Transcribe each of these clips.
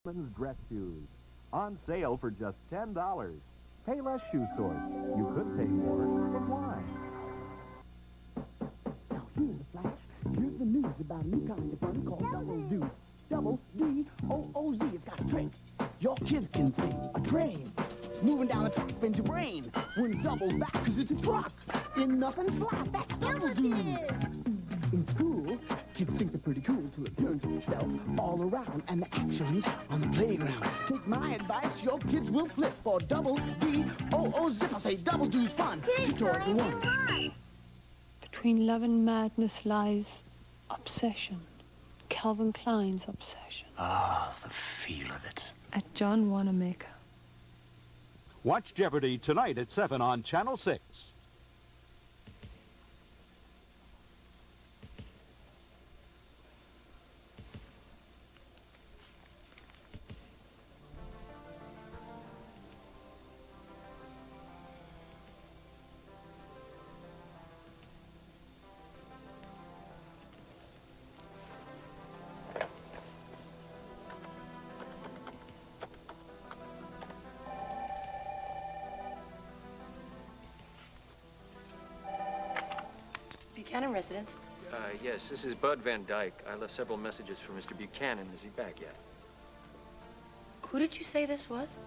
Men's dress shoes. On sale for just $10. Pay less, Shoe Source. You could pay more, but why? Now here in the flash, here's the news about a new kind of fun called Double Deuce. Double D-O-O-Z. It's got a trick. Your kids can see a train moving down the track bends your brain. When it doubles back, cause it's a truck. In nothing flat, that's Double Deuce. In school, kids think they're pretty cool till it turns itself all around. And the action's on the playground. Take my advice, your kids will flip for Double D-O-O-Zip. I say Double Deuce fun. Tutorial 1. Between love and madness lies obsession. Calvin Klein's obsession. Ah, the feel of it. At John Wanamaker. Watch Jeopardy tonight at 7 on Channel 6. Buchanan residence. Yes, this is Bud Van Dyke. I left several messages for Mr. Buchanan. Is he back yet? Who did you say this was?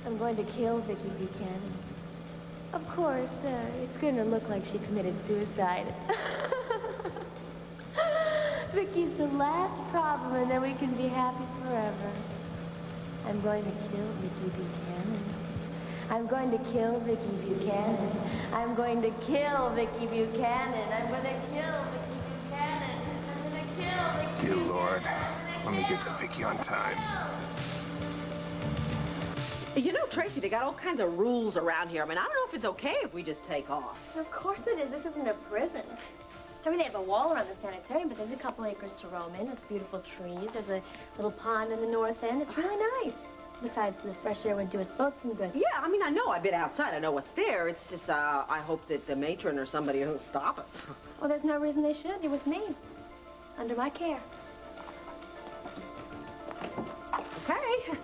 I'm going to kill Vicky Buchanan. Of course, it's going to look like she committed suicide. Vicky's the last problem, and then we can be happy forever. I'm going to kill Vicky Buchanan. I'm going to kill Vicky Buchanan. I'm going to kill Vicky Buchanan. I'm going to kill Vicky Buchanan. I'm going to kill Vicky Dear Buchanan. Lord, let me get to Vicky on time. You know, Tracy, they got all kinds of rules around here. I mean, I don't know if it's okay if we just take off. Of course it is. This isn't a prison. I mean, they have a wall around the sanitarium, but there's a couple acres to roam in with beautiful trees. There's a little pond in the north end. It's really nice. Besides, the fresh air would do us both some good. Yeah, I mean, I know I've been outside. I know what's there. It's just, I hope that the matron or somebody will stop us. Well, there's no reason they should. You're with me. Under my care. Okay.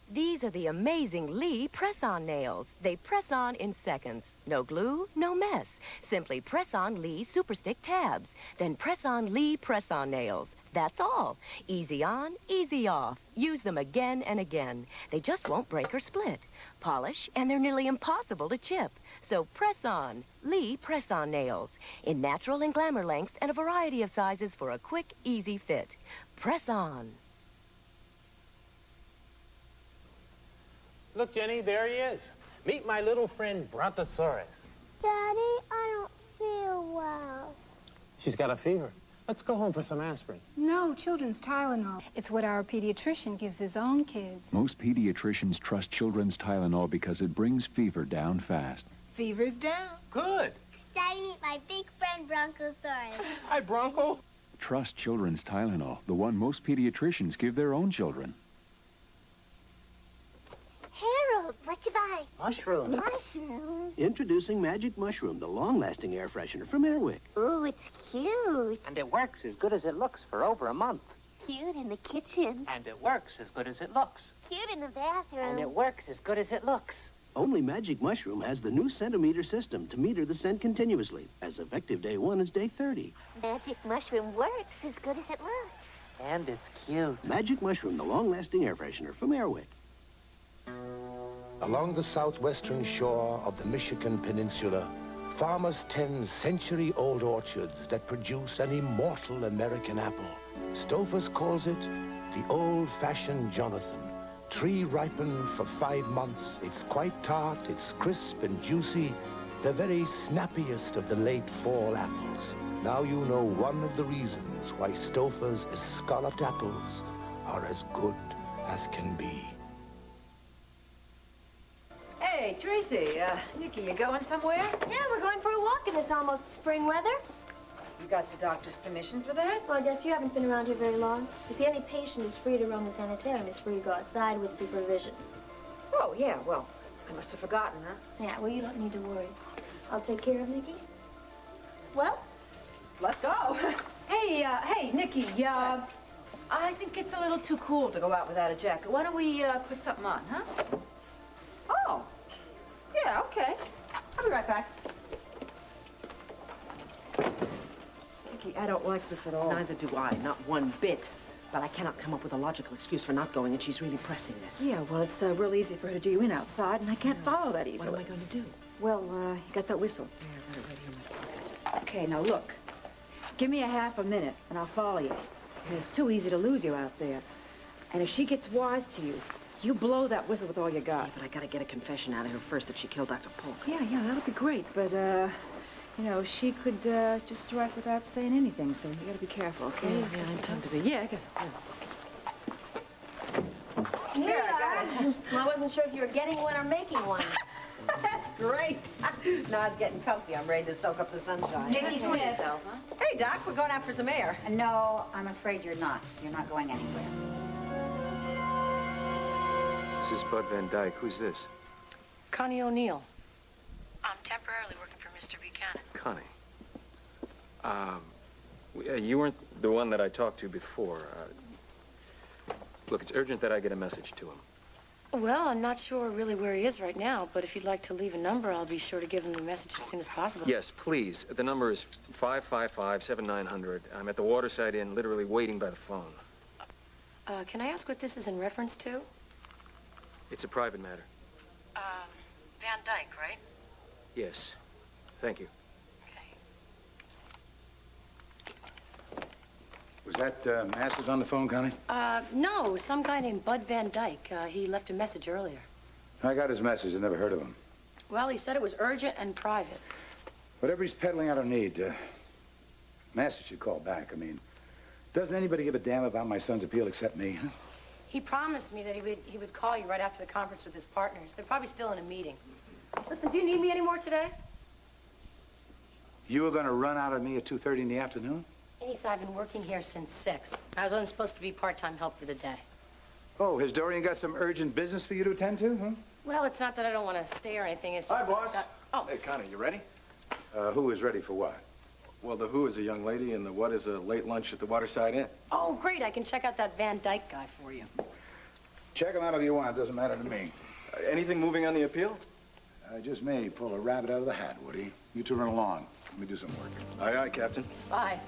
These are the amazing Lee press-on nails. They press on in seconds. No glue, no mess. Simply press on Lee Super Stick tabs. Then press on Lee press-on nails. That's all. Easy on, easy off. Use them again and again. They just won't break or split. Polish, and they're nearly impossible to chip. So press on Lee press-on nails. In natural and glamour lengths and a variety of sizes for a quick, easy fit. Press on. Look, Jenny, there he is. Meet my little friend, Brontosaurus. Daddy, I don't feel well. She's got a fever. Let's go home for some aspirin. No, children's Tylenol. It's what our pediatrician gives his own kids. Most pediatricians trust children's Tylenol because it brings fever down fast. Fever's down. Good. Daddy, meet my big friend, Brontosaurus. Hi, Bronco. Trust children's Tylenol, the one most pediatricians give their own children. Harold, what you buy? Mushroom. Mushroom. Introducing Magic Mushroom, the long-lasting air freshener from Airwick. Ooh, it's cute. And it works as good as it looks for over a month. Cute in the kitchen. And it works as good as it looks. Cute in the bathroom. And it works as good as it looks. Only Magic Mushroom has the new centimeter system to meter the scent continuously, as effective day 1 is day 30. Magic Mushroom works as good as it looks. And it's cute. Magic Mushroom, the long-lasting air freshener from Airwick. Along the southwestern shore of the Michigan Peninsula, farmers tend century-old orchards that produce an immortal American apple. Stouffer's calls it the old-fashioned Jonathan. Tree ripened for 5 months. It's quite tart, it's crisp and juicy, the very snappiest of the late fall apples. Now you know one of the reasons why Stouffer's escalloped apples are as good as can be. Hey, Tracy, Nikki, you going somewhere? Yeah, we're going for a walk in this almost spring weather. You got the doctor's permission for that? Well, I guess you haven't been around here very long. You see, any patient who's free to roam the sanitarium is free to go outside with supervision. Oh, yeah, well, I must have forgotten, huh? Yeah, well, you don't need to worry. I'll take care of Nikki. Well? Let's go. Hey, Nikki, I think it's a little too cool to go out without a jacket. Why don't we put something on, huh? Oh, yeah, okay. I'll be right back. Nikki, I don't like this at all. Neither do I, not one bit. But I cannot come up with a logical excuse for not going, and she's really pressing this. Yeah, well, it's real easy for her to do you in outside, and I can't follow that easily. What am I going to do? Well, you got that whistle. Yeah, I got it right here in my pocket. Okay, now look. Give me a half a minute, and I'll follow you. It's too easy to lose you out there. And if she gets wise to you, you blow that whistle with all you got. Yeah, but I got to get a confession out of her first that she killed Dr. Polk. Yeah, that'll be great. But, you know, she could just strike without saying anything, so you got to be careful, okay? Yeah, I intend to be. Yeah, I got it. Yeah. Well, I wasn't sure if you were getting one or making one. That's great. Now it's getting comfy. I'm ready to soak up the sunshine. Nikki Smith. Yourself, huh? Hey, Doc, we're going out for some air. No, I'm afraid you're not. You're not going anywhere. This is Bud Van Dyke. Who's this? Connie O'Neill. I'm temporarily working for Mr. Buchanan. Connie. You weren't the one that I talked to before. Look, it's urgent that I get a message to him. Well, I'm not sure really where he is right now, but if you'd like to leave a number, I'll be sure to give him the message as soon as possible. Yes, please. The number is 555-7900. I'm at the Waterside Inn, literally waiting by the phone. Can I ask what this is in reference to? It's a private matter. Van Dyke, right? Yes. Thank you. Was that Masters on the phone, Connie? No, some guy named Bud Van Dyke. He left a message earlier. I got his message. I never heard of him. Well, he said it was urgent and private. Whatever he's peddling, I don't need. Masters should call back. I mean, doesn't anybody give a damn about my son's appeal except me, huh? He promised me that he would call you right after the conference with his partners. They're probably still in a meeting. Listen, do you need me any more today? You were going to run out of me at 2:30 in the afternoon? Ace, I've been working here since 6. I was only supposed to be part-time help for the day. Oh, has Dorian got some urgent business for you to attend to, huh? Well, it's not that I don't want to stay or anything. It's just Hi, boss. Oh. Hey, Connie, you ready? Who is ready for what? Well, the who is a young lady, and the what is a late lunch at the Waterside Inn. Oh, great. I can check out that Van Dyke guy for you. Check him out if you want. It doesn't matter to me. Anything moving on the appeal? Just me. Pull a rabbit out of the hat, Woody. You two run along. Let me do some work. Aye, aye, Captain. Bye.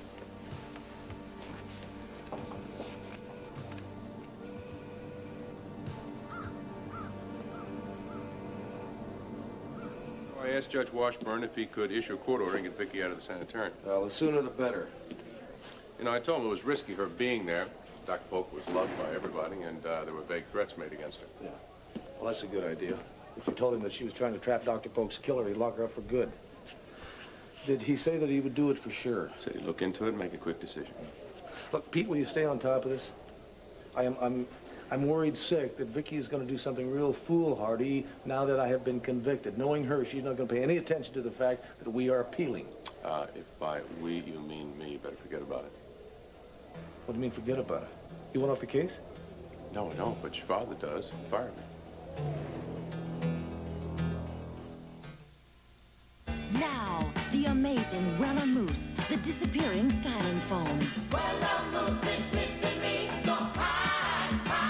I asked Judge Washburn if he could issue a court order and get Vicky out of the sanitarium. Well, the sooner the better. You know, I told him it was risky her being there. Dr. Polk was loved by everybody, and there were vague threats made against her. Yeah. Well, that's a good idea. If you told him that she was trying to trap Dr. Polk's killer, he'd lock her up for good. Did he say that he would do it for sure? Said he'd look into it and make a quick decision. Look, Pete, will you stay on top of this? I'm worried sick that Vicky is going to do something real foolhardy now that I have been convicted. Knowing her, she's not going to pay any attention to the fact that we are appealing. If by we you mean me, you better forget about it. What do you mean, forget about it? You want off the case? No, no, but your father does. Fire me. Now, the amazing Wella Mousse, the disappearing styling foam. Wella Mousse is lifting me so high.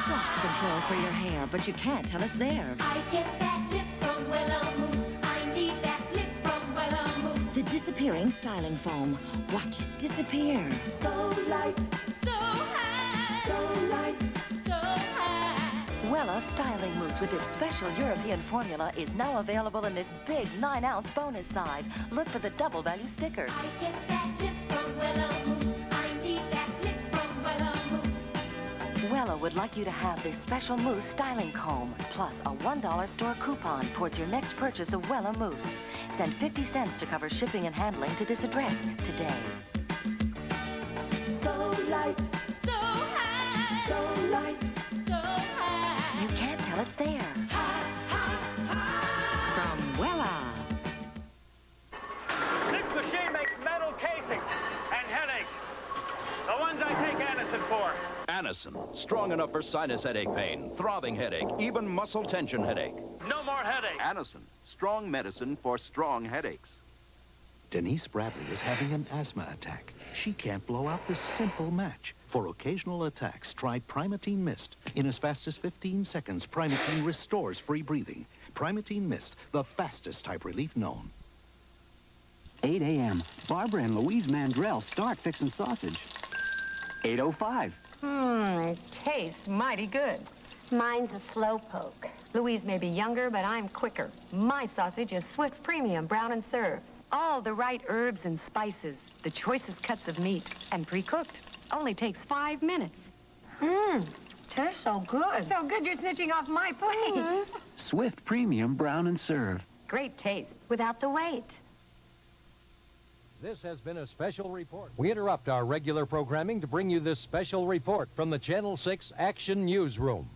Soft control for your hair, but you can't tell it's there. I get that lift from Wella Mousse. I need that lift from Wella Mousse. The disappearing styling foam. Watch it disappear. So light, so high, so light, so high. Wella Wella styling mousse with its special European formula is now available in this big 9-ounce bonus size. Look for the double value sticker. I get that lift from Wella Mousse. I need that lift from Wella Mousse. Wella would like you to have this special mousse styling comb, plus a $1 store coupon towards your next purchase of Wella mousse. Send 50 cents to cover shipping and handling to this address today. So light, so high, so light, so high. You can't tell it's there. From Wella. This machine makes metal casings and headaches. The ones I take Anacin for. Anacin, strong enough for sinus headache pain, throbbing headache, even muscle tension headache. No more headaches. Anacin, strong medicine for strong headaches. Denise Bradley is having an asthma attack. She can't blow out this simple match. For occasional attacks, try Primatene Mist. In as fast as 15 seconds, Primatene restores free breathing. Primatene Mist, the fastest type relief known. 8 a.m. Barbara and Louise Mandrell start fixing sausage. 8:05. Tastes mighty good. Mine's a slow poke. Louise may be younger, but I'm quicker. My sausage is Swift Premium, brown and served. All the right herbs and spices, the choicest cuts of meat, and pre-cooked. Only takes 5 minutes. Tastes so good. So good you're snitching off my plate. Swift Premium Brown and Serve. Great taste without the wait. This has been a special report. We interrupt our regular programming to bring you this special report from the Channel 6 Action Newsroom.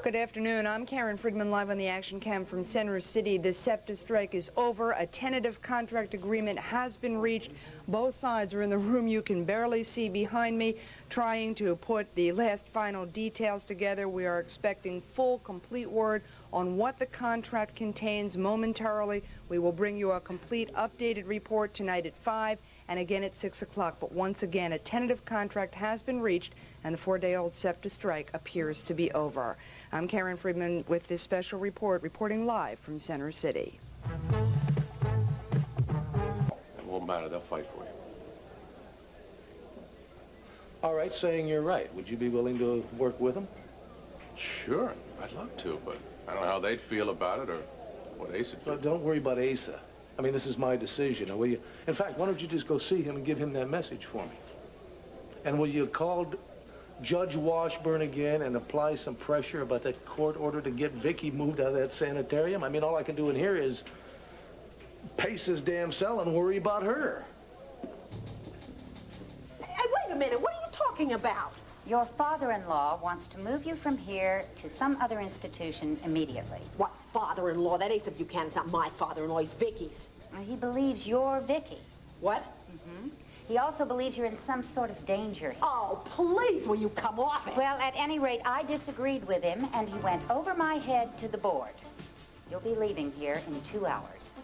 Good afternoon. I'm Karen Friedman, live on the Action Cam from Center City. The SEPTA strike is over. A tentative contract agreement has been reached. Both sides are in the room you can barely see behind me, trying to put the last final details together. We are expecting full, complete word on what the contract contains momentarily. We will bring you a complete updated report tonight at 5 and again at 6 o'clock. But once again, a tentative contract has been reached and the 4-day-old SEPTA strike appears to be over. I'm Karen Friedman with this special report, reporting live from Center City. It won't matter. They'll fight for you. All right, saying you're right. Would you be willing to work with them? Sure. I'd love to, but I don't know how they'd feel about it or what Asa would do. Well, don't worry about Asa. I mean, this is my decision. Will you? In fact, why don't you just go see him and give him that message for me? And will you call Judge Washburn again and apply some pressure about that court order to get Vicky moved out of that sanitarium? I mean, all I can do in here is pace his damn cell and worry about her. Hey, wait a minute. What are you talking about? Your father-in-law wants to move you from here to some other institution immediately. What father-in-law? That Asa Buchanan's not my father-in-law. He's Vicky's. Well, he believes you're Vicky. What? Mm-hmm. He also believes you're in some sort of danger here. Oh, please, will you come off it? Well, at any rate, I disagreed with him, and he went over my head to the board. You'll be leaving here in 2 hours.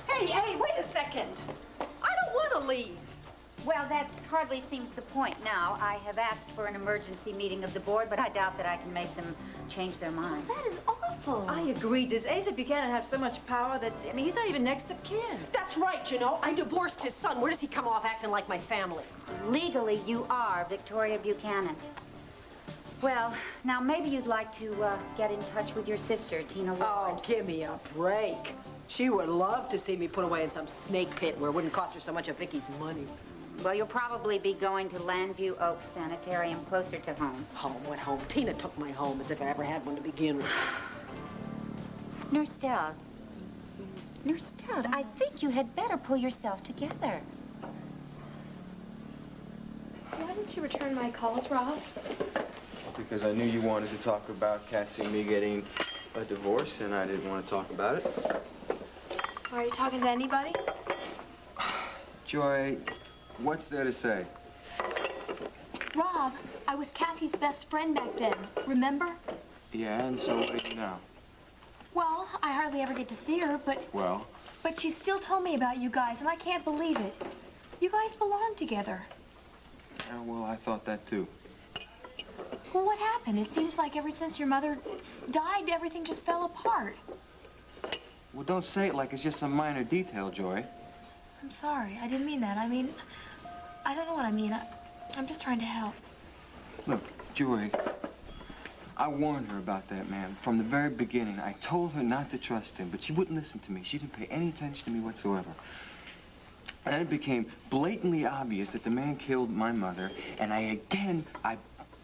Hey, wait a second. I don't want to leave. Well, that hardly seems the point now. I have asked for an emergency meeting of the board, but I doubt that I can make them change their mind. That is awful. I agree. Does Asa Buchanan have so much power that, I mean, he's not even next of kin. That's right, you know. I divorced his son. Where does he come off acting like my family? Legally, you are Victoria Buchanan. Well, now maybe you'd like to get in touch with your sister, Tina Lord. Oh, give me a break. She would love to see me put away in some snake pit where it wouldn't cost her so much of Vicky's money. Well, you'll probably be going to Landview Oaks Sanitarium, closer to home. Home? What home? Tina took my home as if I ever had one to begin with. Nurse Dowd. Nurse Dowd, I think you had better pull yourself together. Why didn't you return my calls, Rob? Because I knew you wanted to talk about Cassie and me getting a divorce, and I didn't want to talk about it. Are you talking to anybody? Joy, what's there to say? Rob, I was Cassie's best friend back then, remember? Yeah, and so what do you know? Well, I hardly ever get to see her, but Well? she still told me about you guys, and I can't believe it. You guys belong together. Yeah, well, I thought that too. Well, what happened? It seems like ever since your mother died, everything just fell apart. Well, don't say it like it's just some minor detail, Joy. I'm sorry. I didn't mean that. I mean, I don't know what I mean. I'm just trying to help. Look, Joy, I warned her about that man from the very beginning. I told her not to trust him, but she wouldn't listen to me. She didn't pay any attention to me whatsoever. And it became blatantly obvious that the man killed my mother, and I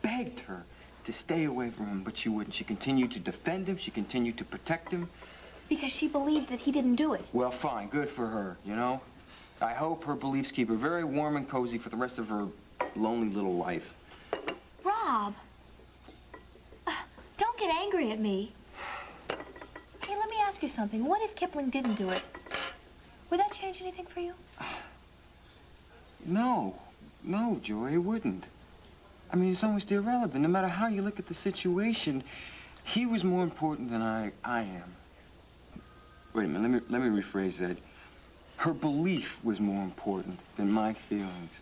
begged her to stay away from him, but she wouldn't. She continued to defend him. She continued to protect him. Because she believed that he didn't do it. Well, fine. Good for her, you know? I hope her beliefs keep her very warm and cozy for the rest of her lonely little life. Rob, don't get angry at me. Hey, let me ask you something. What if Kipling didn't do it? Would that change anything for you? No, Joy, it wouldn't. I mean, it's almost irrelevant. No matter how you look at the situation, he was more important than I am. Wait a minute, let me rephrase that. Her belief was more important than my feelings.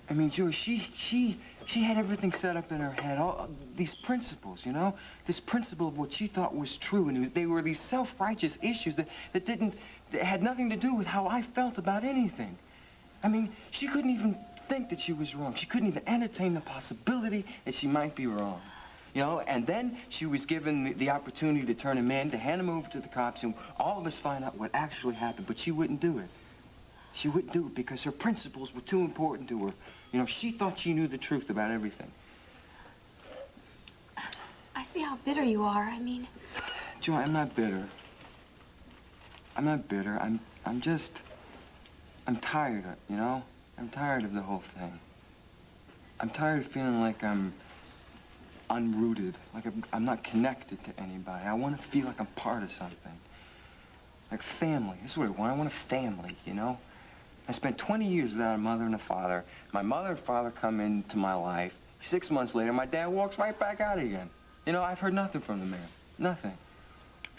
I mean, Joy, she had everything set up in her head, all these principles, you know? This principle of what she thought was true, and they were these self-righteous issues that had nothing to do with how I felt about anything. I mean, she couldn't even think that she was wrong. She couldn't even entertain the possibility that she might be wrong. You know, and then she was given the opportunity to turn him in, to hand him over to the cops, and all of us find out what actually happened, but she wouldn't do it. She wouldn't do it because her principles were too important to her. You know, she thought she knew the truth about everything. I see how bitter you are. I mean... Joy, I'm not bitter. I'm not bitter. I'm tired, you know? I'm tired of the whole thing. I'm tired of feeling like I'm unrooted, like I'm not connected to anybody. I want to feel like I'm part of something. Like family. This is what I want. I want a family, you know? I spent 20 years without a mother and a father. My mother and father come into my life. 6 months later, my dad walks right back out again. You know, I've heard nothing from the man. Nothing.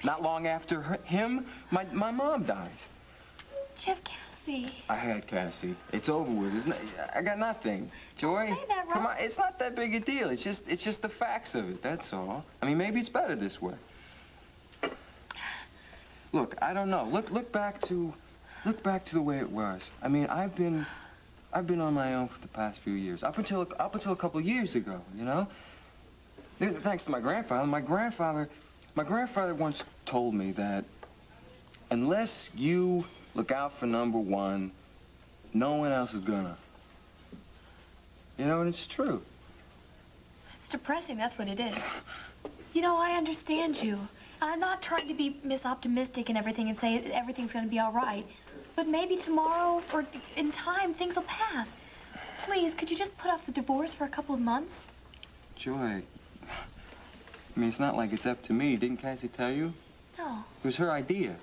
Not long after him, my mom dies. Jeff, Cassie. I had Cassie. It's over with, isn't it? I got nothing. Joy, say that, Rob. come on. It's not that big a deal. It's just the facts of it, that's all. I mean, maybe it's better this way. Look, I don't know. Look back to the way it was. I mean, I've been on my own for the past few years. Up until a couple of years ago, you know? Thanks to my grandfather. My grandfather once told me that unless you look out for number one, no one else is gonna. You know, and it's true. It's depressing, that's what it is. You know, I understand you. I'm not trying to be optimistic and everything and say everything's gonna be all right. But maybe tomorrow or in time, things will pass. Please, could you just put off the divorce for a couple of months? Joy, I mean, it's not like it's up to me. Didn't Cassie tell you? No. It was her idea.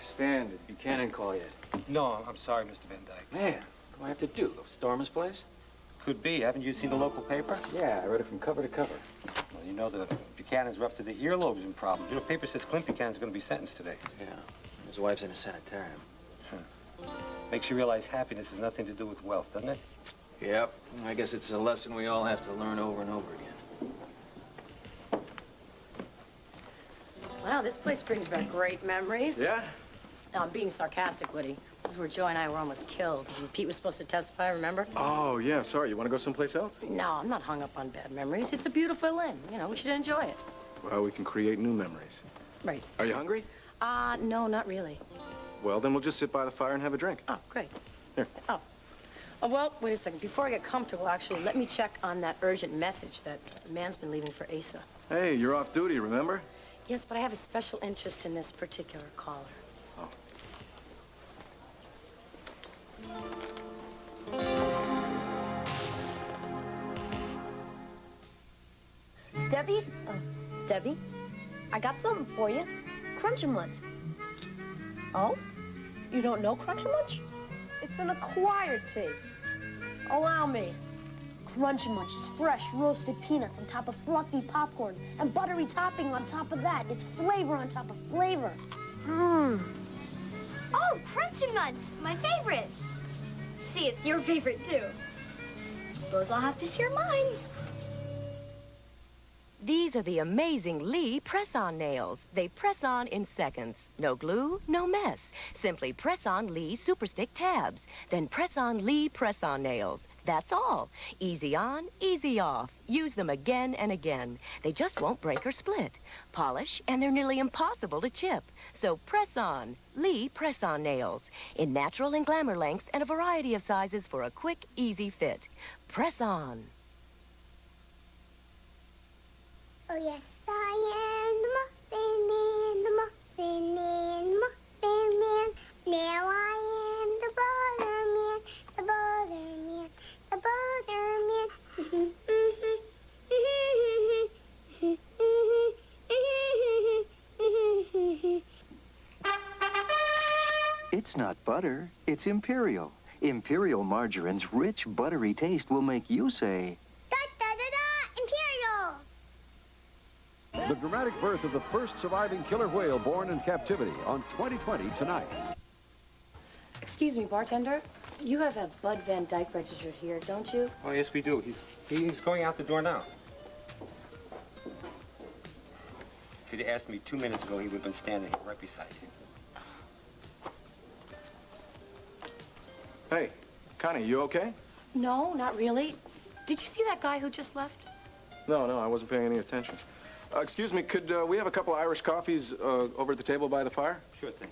Stan, did Buchanan call yet? No, I'm sorry, Mr. Van Dyke. Man, what do I have to do? Go storm his place? Could be. Haven't you seen the local paper? Yeah, I read it from cover to cover. Well, you know the Buchanans are up to the earlobes in problems. You know, paper says Clint Buchanan's going to be sentenced today. Yeah, his wife's in a sanitarium. Makes you realize happiness has nothing to do with wealth, doesn't it? Yep, I guess it's a lesson we all have to learn over and over again. Wow, this place brings back great memories. Yeah? No, I'm being sarcastic, Woody. This is where Joy and I were almost killed. And Pete was supposed to testify, remember? Oh, yeah, sorry. You want to go someplace else? No, I'm not hung up on bad memories. It's a beautiful inn. You know, we should enjoy it. Well, we can create new memories. Right. Are you hungry? No, not really. Well, then we'll just sit by the fire and have a drink. Oh, great. Here. Oh, well, wait a second. Before I get comfortable, actually, let me check on that urgent message that the man's been leaving for Asa. Hey, you're off duty, remember? Yes, but I have a special interest in this particular caller. Oh. Debbie? Debbie? I got something for you. Crunch-a-Munch. Oh? You don't know Crunch-a-Munch? It's an acquired taste. Allow me. Crunch-a-Munch is fresh roasted peanuts on top of fluffy popcorn and buttery topping on top of that. It's flavor on top of flavor. Oh, Crunch-a-Munch, my favorite. See, it's your favorite, too. Suppose I'll have to share mine. These are the amazing Lee press-on nails. They press on in seconds. No glue, no mess. Simply press on Lee Super Stick tabs. Then press on Lee press-on nails. That's all. Easy on, easy off. Use them again and again. They just won't break or split. Polish, and they're nearly impossible to chip. So press on. Lee press-on nails. In natural and glamour lengths and a variety of sizes for a quick, easy fit. Press on. Oh, yes, I am the Muffin Man, the Muffin Man, the Muffin Man. Now I am the Butter Man, the Butter Man, the Butter Man. It's not butter, it's Imperial. Imperial margarine's rich, buttery taste will make you say, Imperial! The dramatic birth of the first surviving killer whale born in captivity on 2020 tonight. Excuse me, bartender. You have a Bud Van Dyke registered here, don't you? Oh, yes, we do. He's going out the door now. If you'd asked me 2 minutes ago, he would have been standing here right beside you. Hey, Connie, you okay? No, not really. Did you see that guy who just left? No, I wasn't paying any attention. Excuse me, could we have a couple of Irish coffees over at the table by the fire? Sure thing.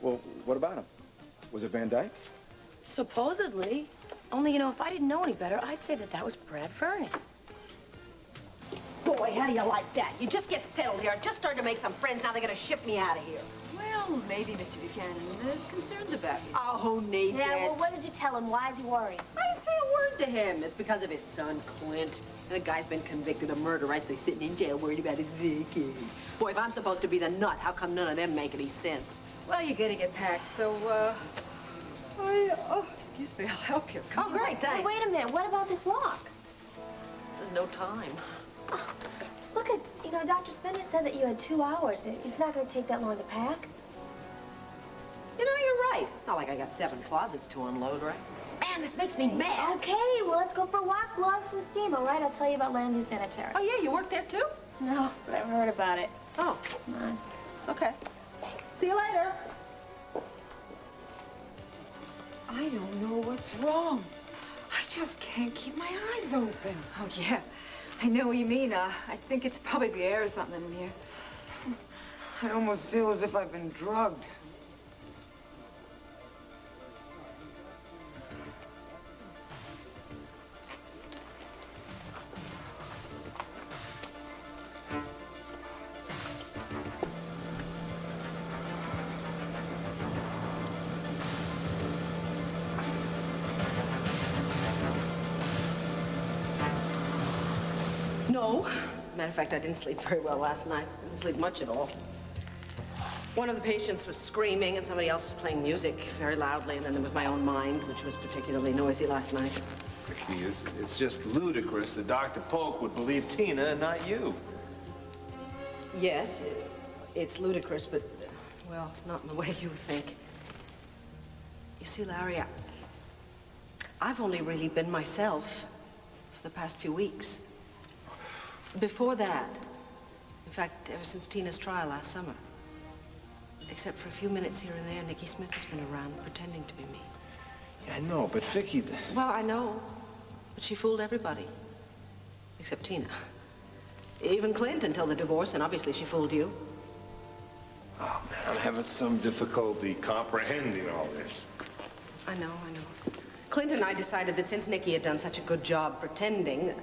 Well, what about him? Was it Van Dyke? Supposedly. Only, you know, if I didn't know any better, I'd say that was Brad Vernon. Boy, how do you like that? You just get settled here. I just started to make some friends. Now they're going to ship me out of here. Well, maybe Mr. Buchanan is concerned about you. Oh, who needs it? Yeah, well, what did you tell him? Why is he worried? I didn't say a word to him. It's because of his son, Clint. The guy's been convicted of murder, right? So he's sitting in jail worried about his Vicky. Boy, if I'm supposed to be the nut, how come none of them make any sense? Well, you gotta get packed, so, excuse me, I'll help you. Come on. Great, thanks. Well, wait a minute. What about this walk? There's no time. Oh, look at, you know, Dr. Spender said that you had 2 hours. It's not going to take that long to pack. You know, you're right. It's not like I got 7 closets to unload, right? Man, this makes me mad. Okay, well, let's go for a walk, blow off some steam, all right? I'll tell you about Landview Sanitary. Oh, yeah, you work there, too? No, but I've heard about it. Oh. Come on. Okay. See you later. I don't know what's wrong. I just can't keep my eyes open. Oh, yeah. I know what you mean. I think it's probably the air or something in here. I almost feel as if I've been drugged. No. Matter of fact, I didn't sleep very well last night. I didn't sleep much at all. One of the patients was screaming, and somebody else was playing music very loudly, and then there was my own mind, which was particularly noisy last night. Vicky, it's just ludicrous that Dr. Polk would believe Tina and not you. Yes, it's ludicrous, but, well, not in the way you think. You see, Larry, I've only really been myself for the past few weeks. Before that, in fact, ever since Tina's trial last summer, except for a few minutes here and there, Nicky Smith has been around pretending to be me. Yeah, I know, but Vicky... Well, I know, but she fooled everybody, except Tina. Even Clint until the divorce, and obviously she fooled you. Oh, man, I'm having some difficulty comprehending all this. I know. Clint and I decided that since Nicky had done such a good job pretending,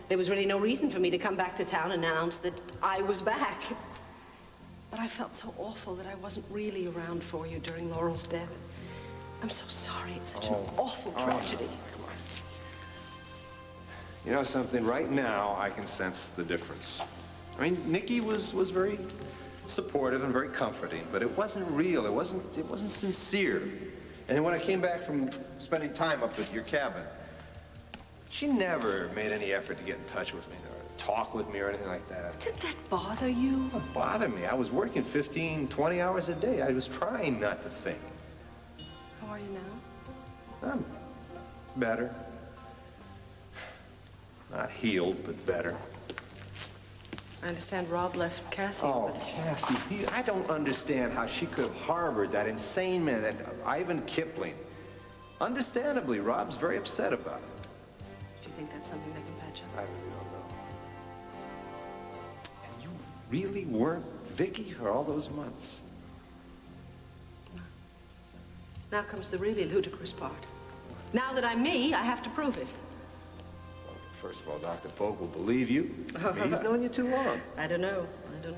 there was really no reason for me to come back to town and announce that I was back. But I felt so awful that I wasn't really around for you during Laurel's death. I'm so sorry. It's such an awful tragedy. Come on. You know something? Right now, I can sense the difference. I mean, Nicky was very supportive and very comforting, but it wasn't real. It wasn't sincere. And then when I came back from spending time up at your cabin, she never made any effort to get in touch with me or talk with me or anything like that. Did that bother you? It didn't bother me. I was working 15, 20 hours a day. I was trying not to think. How are you now? Better. Not healed, but better. I understand Rob left Cassie. Oh, with us. Cassie, I don't understand how she could have harbored that insane man, that Ivan Kipling. Understandably, Rob's very upset about it. Do you think that's something they can patch up? I really don't know. And you really weren't Vicky for all those months? Now comes the really ludicrous part. Now that I'm me, I have to prove it. Well, first of all, Dr. Folk will believe you. He's known you too long. I don't know. When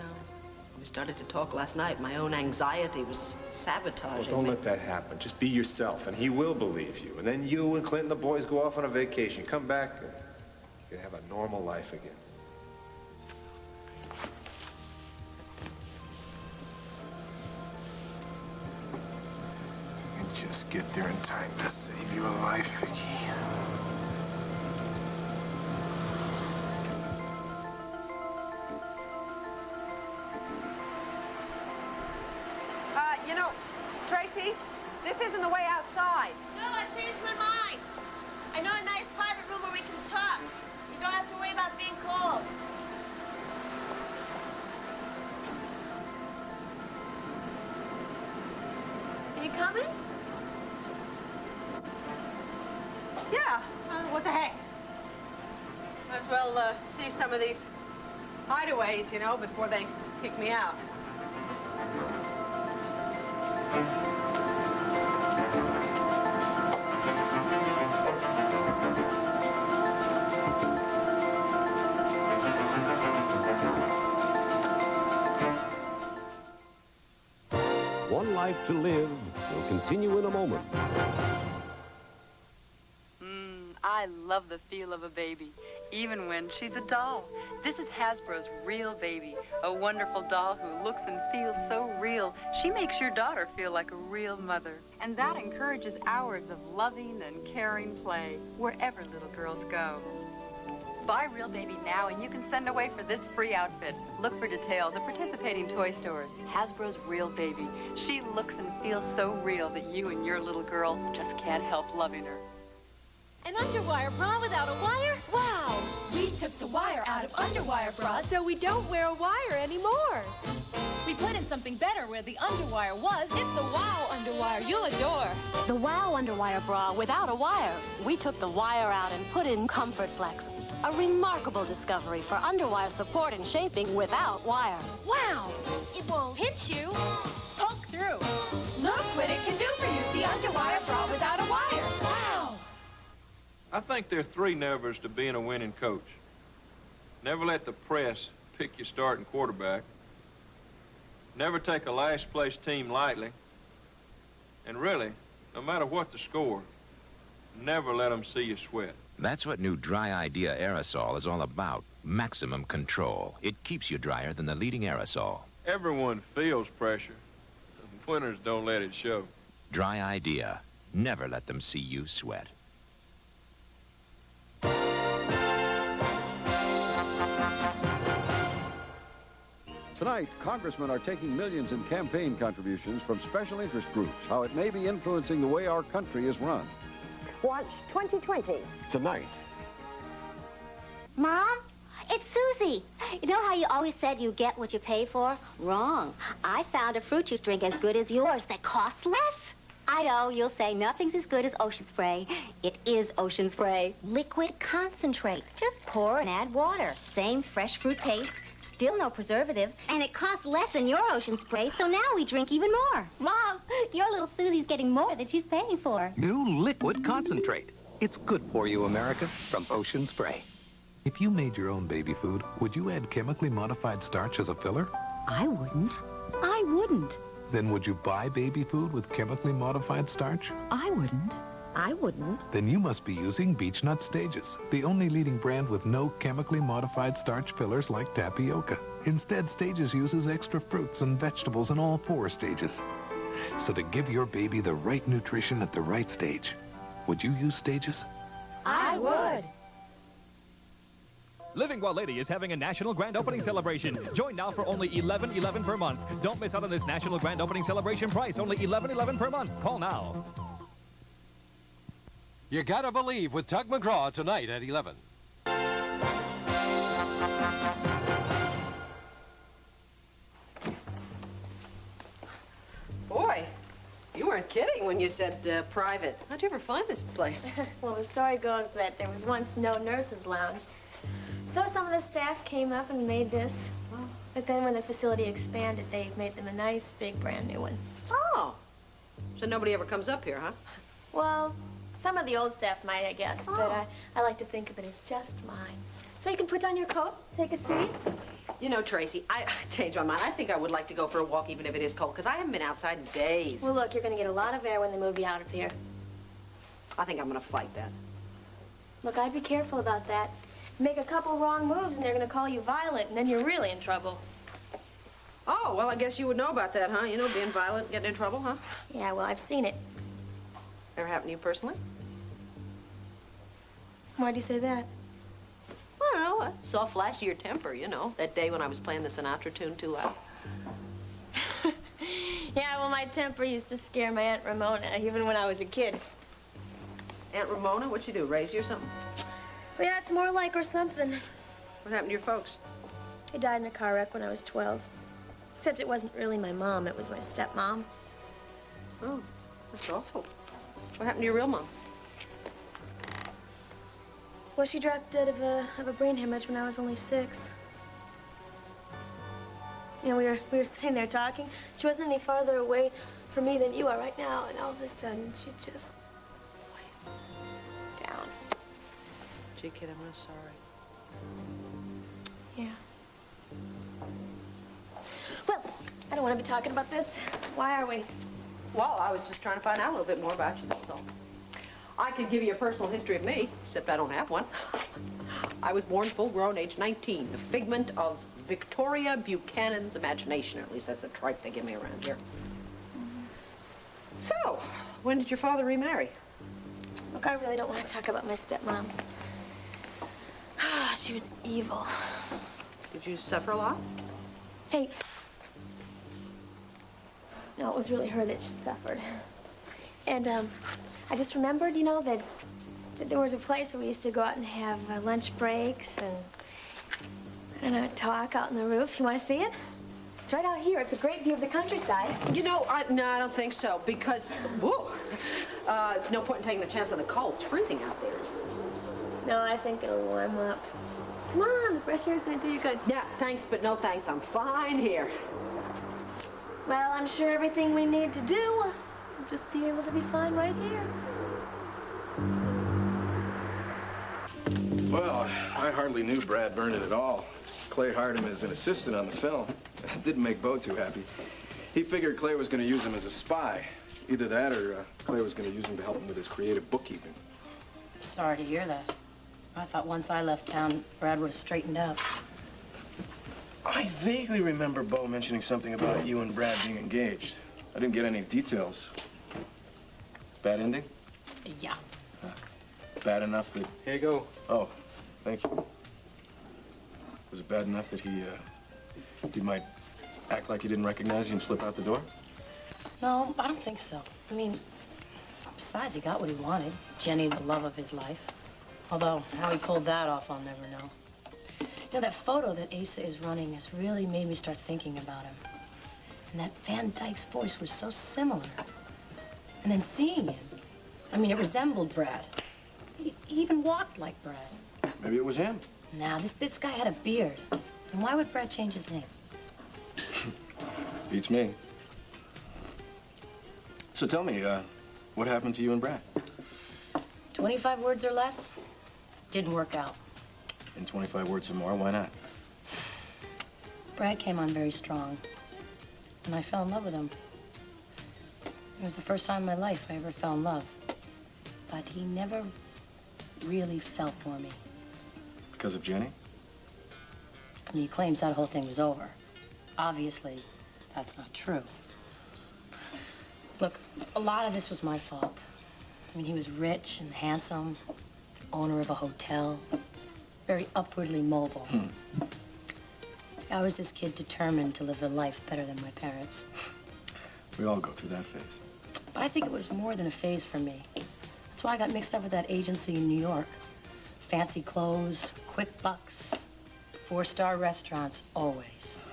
we started to talk last night, my own anxiety was sabotaging Well, don't me. let that happen. Just be yourself, and he will believe you. And then you and Clinton, the boys, go off on a vacation. Come back, and you can have a normal life again. Just get there in time to save your life, Vicky. You know, Tracy, this isn't the way outside. No, I changed my mind. I know a nice private room where we can talk. You don't have to worry about being cold. Are you coming? Yeah, what the heck? Might as well see some of these hideaways, you know, before they kick me out. One Life to Live will continue in a moment. I love the feel of a baby, even when she's a doll. This is Hasbro's Real Baby, a wonderful doll who looks and feels so real. She makes your daughter feel like a real mother. And that encourages hours of loving and caring play wherever little girls go. Buy Real Baby now and you can send away for this free outfit. Look for details at participating toy stores. Hasbro's Real Baby. She looks and feels so real that you and your little girl just can't help loving her. An underwire bra without a wire? Wow! We took the wire out of underwire bras so we don't wear a wire anymore. We put in something better where the underwire was. It's the Wow Underwire you'll adore. The Wow Underwire bra without a wire. We took the wire out and put in Comfort Flex. A remarkable discovery for underwire support and shaping without wire. Wow! It won't hit you. Poke through. Look what it can do for you. The underwire bra without a wire. Wow! I think there are three nevers to being a winning coach. Never let the press pick your starting quarterback. Never take a last-place team lightly. And really, no matter what the score, never let them see you sweat. That's what new Dry Idea aerosol is all about. Maximum control. It keeps you drier than the leading aerosol. Everyone feels pressure. Winners don't let it show. Dry Idea. Never let them see you sweat. Tonight, congressmen are taking millions in campaign contributions from special interest groups, how it may be influencing the way our country is run. Watch 2020. Tonight. Mom, it's Susie. You know how you always said you get what you pay for? Wrong. I found a fruit juice drink as good as yours that costs less. I know, you'll say nothing's as good as Ocean Spray. It is Ocean Spray. Liquid concentrate. Just pour and add water. Same fresh fruit taste. Still no preservatives, and it costs less than your Ocean Spray, so now we drink even more. Mom, your little Susie's getting more than she's paying for. New liquid concentrate. It's good for you, America, from Ocean Spray. If you made your own baby food, would you add chemically modified starch as a filler? I wouldn't. I wouldn't. Then would you buy baby food with chemically modified starch? I wouldn't. I wouldn't. Then you must be using Beechnut Stages, the only leading brand with no chemically modified starch fillers like tapioca. Instead, Stages uses extra fruits and vegetables in all 4 stages. So to give your baby the right nutrition at the right stage, would you use Stages? I would. Living Well Lady is having a national grand opening celebration. Join now for only $11.11 per month. Don't miss out on this national grand opening celebration price. Only $11.11 per month. Call now. You Gotta Believe with Tug McGraw tonight at 11. Boy, you weren't kidding when you said private. How'd you ever find this place? Well, the story goes that there was once no nurses' lounge. So some of the staff came up and made this. But then when the facility expanded, they made them a nice, big, brand new one. Oh. So nobody ever comes up here, huh? Well, some of the old staff might, I guess. Oh. But I like to think of it as just mine. So you can put on your coat, take a seat. You know, Tracy, I changed my mind. I think I would like to go for a walk, even if it is cold, because I haven't been outside in days. Well, look, you're going to get a lot of air when they move you out of here. I think I'm going to fight that. Look, I'd be careful about that. Make a couple wrong moves, and they're going to call you violent, and then you're really in trouble. Oh, well, I guess you would know about that, huh? You know, being violent, getting in trouble, huh? Yeah, well, I've seen it. Ever happened to you personally? Why do you say that? I don't know. I saw a flash of your temper, you know, that day when I was playing the Sinatra tune too loud. Yeah, well, my temper used to scare my Aunt Ramona, even when I was a kid. Aunt Ramona? What'd she do, raise you or something? Well, yeah, it's more like or something. What happened to your folks? They died in a car wreck when I was 12. Except it wasn't really my mom, it was my stepmom. Oh, that's awful. What happened to your real mom? Well, she dropped dead of a brain hemorrhage when I was only 6. You know, we were sitting there talking. She wasn't any farther away from me than you are right now, and all of a sudden, she just went down. Gee, kid, I'm real sorry. Yeah. Well, I don't want to be talking about this. Why are we? Well, I was just trying to find out a little bit more about you, that's all. I could give you a personal history of me, except I don't have one. I was born full-grown, age 19, the figment of Victoria Buchanan's imagination, or at least that's the tripe they give me around here. So, when did your father remarry? Look, I really don't want to talk about my stepmom. She was evil. Did you suffer a lot? Hey. No, it was really her that she suffered. And, I just remembered, you know, that there was a place where we used to go out and have lunch breaks and, I don't know, talk out on the roof. You want to see it? It's right out here. It's a great view of the countryside. You know, no, I don't think so, because, whoa, it's no point in taking the chance of the cold. It's freezing out there. No, I think it'll warm up. Come on, the fresh air's going to do you good. Yeah, thanks, but no thanks. I'm fine here. Well, I'm sure everything we need to do will just be able to be fine right here. Well, I hardly knew Brad Vernon at all. Clay hired him as an assistant on the film. That didn't make Bo too happy. He figured Clay was going to use him as a spy. Either that or Clay was going to use him to help him with his creative bookkeeping. Sorry to hear that. I thought once I left town, Brad would have straightened out. I vaguely remember Bo mentioning something about you and Brad being engaged. I didn't get any details. Bad ending? Yeah. Bad enough that... Here you go. Oh, thank you. Was it bad enough that he might act like he didn't recognize you and slip out the door? No, I don't think so. I mean, besides, he got what he wanted. Jenny, the love of his life. Although, how he pulled that off, I'll never know. You know, that photo that Asa is running has really made me start thinking about him. And that Van Dyke's voice was so similar. And then seeing him, I mean, it resembled Brad. He even walked like Brad. Maybe it was him. Now, this guy had a beard. And why would Brad change his name? Beats me. So tell me, what happened to you and Brad? 25 words or less? Didn't work out. In 25 words or more, why not? Brad came on very strong. And I fell in love with him. It was the first time in my life I ever fell in love. But he never really felt for me. Because of Jenny? And he claims that whole thing was over. Obviously, that's not true. Look, a lot of this was my fault. I mean, he was rich and handsome, owner of a hotel, very upwardly mobile. See, I was this kid determined to live a life better than my parents. We all go through that phase. But I think it was more than a phase for me. That's That's why I got mixed up with that agency in New York. Fancy clothes, quick bucks, 4-star restaurants, always.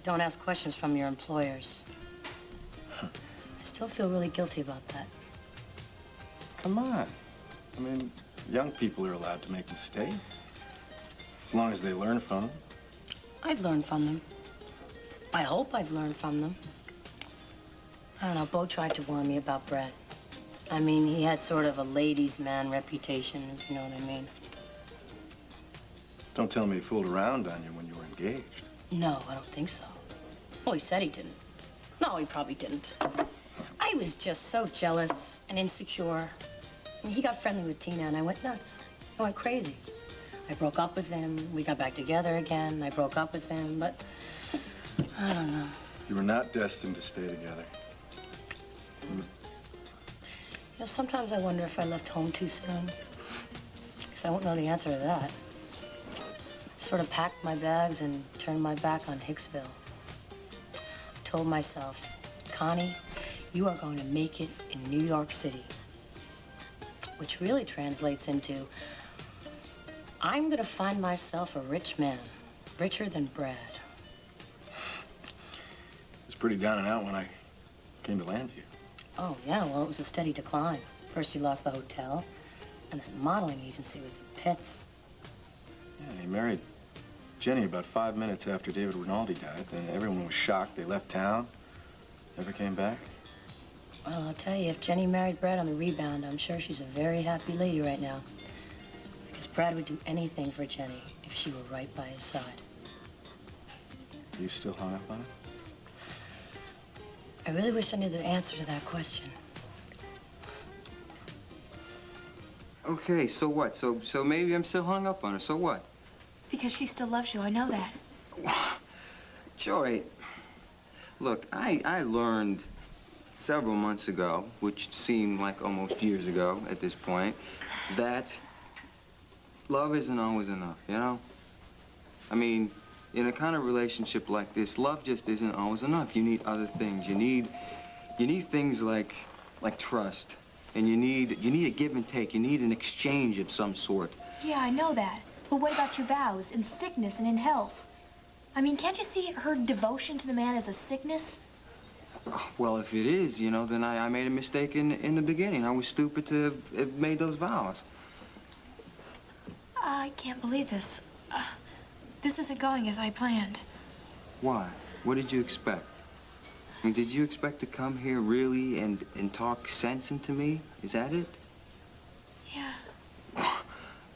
Don't ask questions from your employers. I still feel really guilty about that. Come on. I mean, young people are allowed to make mistakes. As long as they learn from them. I've learned from them. I hope I've learned from them. I don't know, Bo tried to warn me about Brad. I mean, he had sort of a ladies' man reputation, if you know what I mean. Don't tell me he fooled around on you when you were engaged. No, I don't think so. Well, he said he didn't. No, he probably didn't. I was just so jealous and insecure. And he got friendly with Tina, and I went nuts. I went crazy. I broke up with him. We got back together again. I broke up with him, but I don't know. You were not destined to stay together. You know, sometimes I wonder if I left home too soon. Because I won't know the answer to that. Sort of packed my bags and turned my back on Hicksville. I told myself, Connie, you are going to make it in New York City. Which really translates into, I'm going to find myself a rich man, richer than Brad. It was pretty down and out when I came to land you. Oh, yeah, well, it was a steady decline. First you lost the hotel, and that modeling agency was the pits. Yeah, he married Jenny about 5 minutes after David Rinaldi died. And everyone was shocked. They left town, never came back. Well, I'll tell you, if Jenny married Brad on the rebound, I'm sure she's a very happy lady right now. Because Brad would do anything for Jenny if she were right by his side. Are you still hung up on it? I really wish I knew the answer to that question. Okay, so what? So maybe I'm still hung up on her. So what? Because she still loves you, I know that. Joy, look, I learned several months ago, which seemed like almost years ago at this point, that love isn't always enough, you know? I mean, in a kind of relationship like this, love just isn't always enough. You need other things. You need things like trust. And you need a give and take. You need an exchange of some sort. Yeah, I know that. But what about your vows, in sickness and in health? I mean, can't you see her devotion to the man as a sickness? Well, if it is, you know, then I made a mistake in the beginning. I was stupid to have made those vows. I can't believe this. This isn't going as I planned. Why? What did you expect? I mean, did you expect to come here really and talk sense into me? Is that it? Yeah.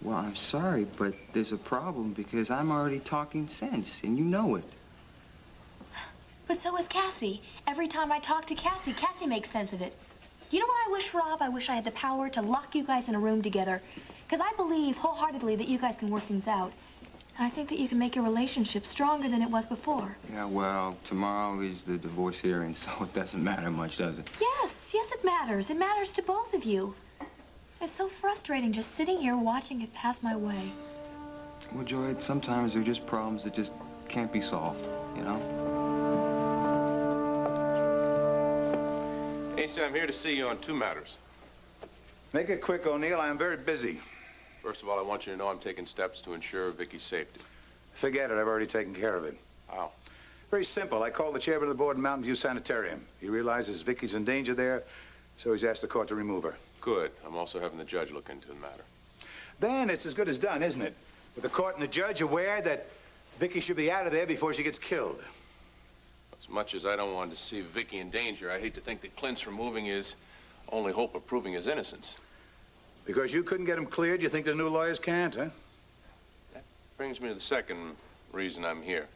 Well, I'm sorry, but there's a problem because I'm already talking sense, and you know it. But so is Cassie. Every time I talk to Cassie, Cassie makes sense of it. You know what I wish, Rob? I wish I had the power to lock you guys in a room together. Because I believe wholeheartedly that you guys can work things out. And I think that you can make your relationship stronger than it was before. Yeah, well, tomorrow is the divorce hearing, so it doesn't matter much, does it? Yes, it matters. It matters to both of you. It's so frustrating just sitting here watching it pass my way. Well, Joy, sometimes they're just problems that just can't be solved, you know? Asa, I'm here to see you on 2 matters. Make it quick, O'Neill. I am very busy. First of all, I want you to know I'm taking steps to ensure Vicky's safety. Forget it. I've already taken care of it. How? Very simple. I called the chairman of the board in Mountain View Sanitarium. He realizes Vicky's in danger there, so he's asked the court to remove her. Good. I'm also having the judge look into the matter. Then it's as good as done, isn't it? With the court and the judge aware that Vicky should be out of there before she gets killed. As much as I don't want to see Vicky in danger, I hate to think that Clint's removing his only hope of proving his innocence. Because you couldn't get him cleared, you think the new lawyers can't, huh? That brings me to the second reason I'm here.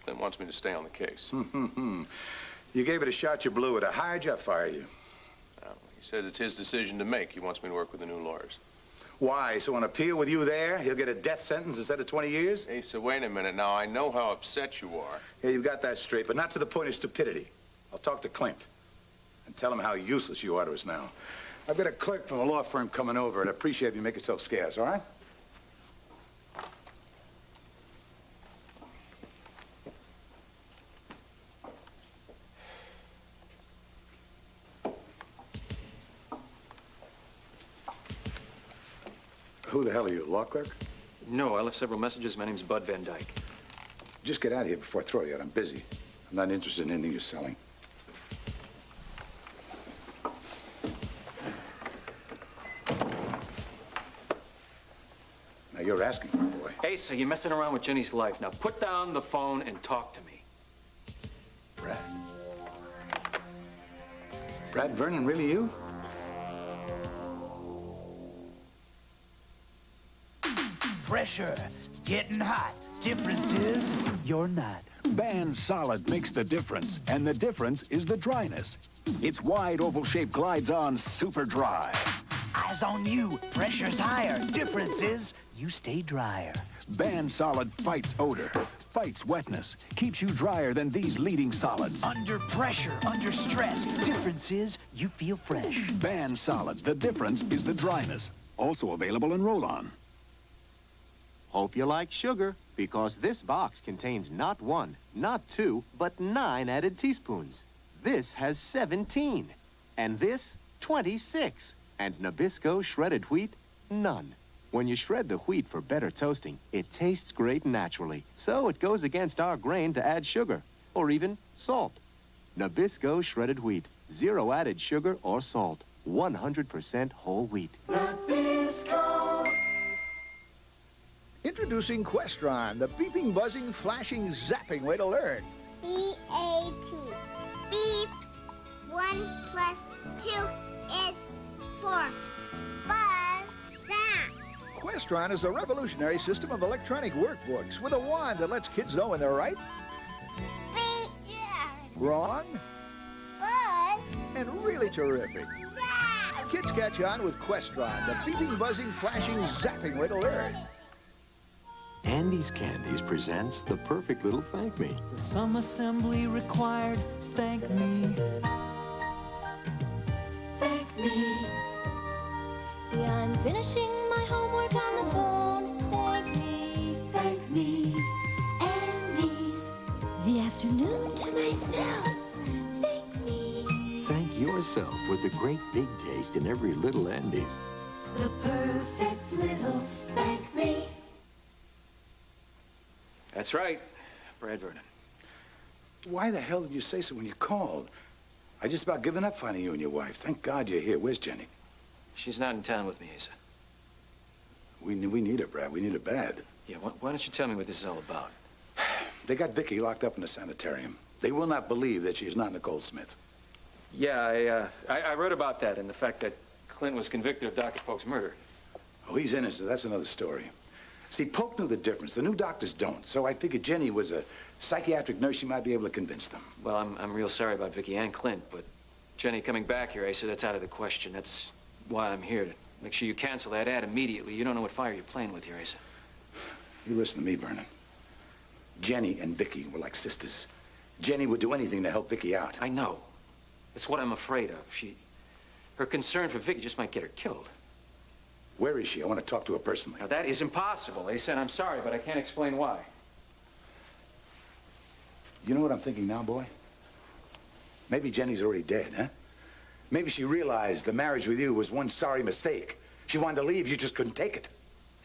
Clint wants me to stay on the case. You gave it a shot, you blew it. I hired you, I fired you. He says it's his decision to make. He wants me to work with the new lawyers. Why? So on appeal with you there, he'll get a death sentence instead of 20 years? Hey, so wait a minute now. I know how upset you are. Yeah, you've got that straight, but not to the point of stupidity. I'll talk to Clint and tell him how useless you are to us now. I've got a clerk from a law firm coming over. I'd appreciate if you make yourself scarce, all right? Who the hell are you, a law clerk? No, I left several messages. My name's Bud Van Dyke. Just get out of here before I throw you out. I'm busy. I'm not interested in anything you're selling. Now, you're asking for it, boy. Asa, you're messing around with Jenny's life. Now put down the phone and talk to me. Brad? Brad Vernon, really you? Pressure, getting hot. Difference is, you're not. Band Solid makes the difference, and the difference is the dryness. Its wide oval shape glides on super dry. Eyes on you. Pressure's higher. Difference is, you stay drier. Band Solid fights odor, fights wetness, keeps you drier than these leading solids. Under pressure, under stress. Difference is, you feel fresh. Band Solid, the difference is the dryness. Also available in roll-on. Hope you like sugar, because this box contains not 1, not 2, but 9 added teaspoons. This has 17, and this 26. And Nabisco shredded wheat, none. When you shred the wheat for better toasting, it tastes great naturally. So it goes against our grain to add sugar, or even salt. Nabisco shredded wheat, 0 added sugar or salt, 100% whole wheat. Nabisco. Introducing Questron, the beeping, buzzing, flashing, zapping way to learn. C-A-T. Beep. 1 + 2 is 4. Buzz. Zap. Questron is a revolutionary system of electronic workbooks with a wand that lets kids know when they're right, Beep. Yeah. wrong, Buzz. and really terrific. Zap. Kids catch on with Questron, the beeping, buzzing, flashing, zapping way to learn. Andy's Candies presents the perfect little thank me. Some assembly required, thank me. Thank me. Yeah, I'm finishing my homework on the phone. Thank me. Thank me. Andy's. The afternoon to myself. Thank me. Thank yourself with the great big taste in every little Andy's. The perfect little thank me. That's right, Brad Vernon. Why the hell did you say so when you called? I just about given up finding you and your wife. Thank God you're here. Where's Jenny? She's not in town with me, Asa. We need her, Brad. We need her bad. Yeah, why don't you tell me what this is all about? They got Vicky locked up in the sanitarium. They will not believe that she is not Nicole Smith. Yeah, I read about that and the fact that Clint was convicted of Dr. Polk's murder. Oh, he's innocent. That's another story. See, Polk knew the difference. The new doctors don't. So I figured Jenny was a psychiatric nurse. She might be able to convince them. Well, I'm real sorry about Vicky and Clint, but Jenny coming back here, Asa, that's out of the question. That's why I'm here, to make sure you cancel that ad immediately. You don't know what fire you're playing with here, Asa. You listen to me, Vernon. Jenny and Vicky were like sisters. Jenny would do anything to help Vicky out. I know. It's what I'm afraid of. Her concern for Vicky just might get her killed. Where is she? I want to talk to her personally. Now, that is impossible, Asa, and I'm sorry, but I can't explain why. You know what I'm thinking now, boy? Maybe Jenny's already dead, huh? Maybe she realized the marriage with you was one sorry mistake. She wanted to leave, you just couldn't take it.